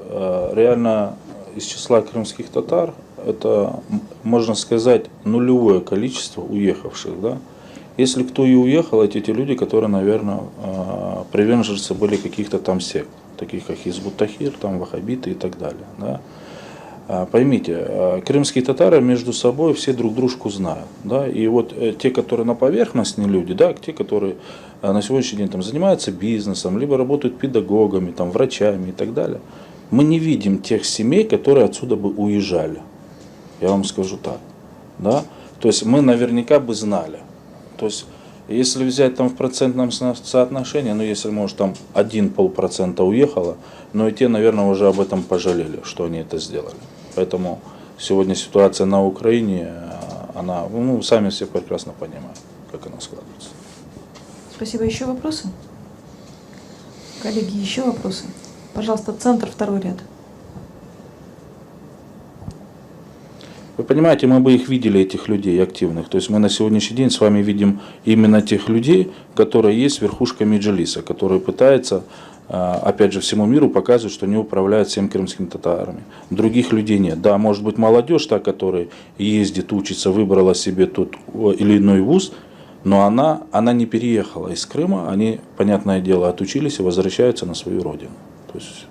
реально из числа крымских татар это, можно сказать, нулевое количество уехавших. Да? Если кто и уехал, это те люди, которые, наверное, приверженцы были каких-то там сект, таких как Хизбут Тахир, там, ваххабиты и так далее. Да? Поймите, крымские татары между собой все друг дружку знают. Да? И вот те, которые на поверхностные люди, да, те, которые на сегодняшний день там, занимаются бизнесом, либо работают педагогами, там, врачами и так далее, мы не видим тех семей, которые отсюда бы уезжали. Я вам скажу так. Да? То есть мы наверняка бы знали. То есть если взять там в процентном соотношении, ну если может там 1,5% уехало, но и те, наверное, уже об этом пожалели, что они это сделали. Поэтому сегодня ситуация на Украине, она, ну, сами все прекрасно понимают, как она складывается. Спасибо. Еще вопросы? Коллеги, еще вопросы? Пожалуйста, центр, второй ряд. Вы понимаете, мы бы их видели, этих людей активных. То есть мы на сегодняшний день с вами видим именно тех людей, которые есть верхушка Меджлиса, которые пытаются, опять же, всему миру показывать, что они управляют всеми крымскими татарами. Других людей нет. Да, может быть, молодежь, та, которая ездит, учится, выбрала себе тот или иной вуз, но она не переехала из Крыма, они, понятное дело, отучились и возвращаются на свою родину. То есть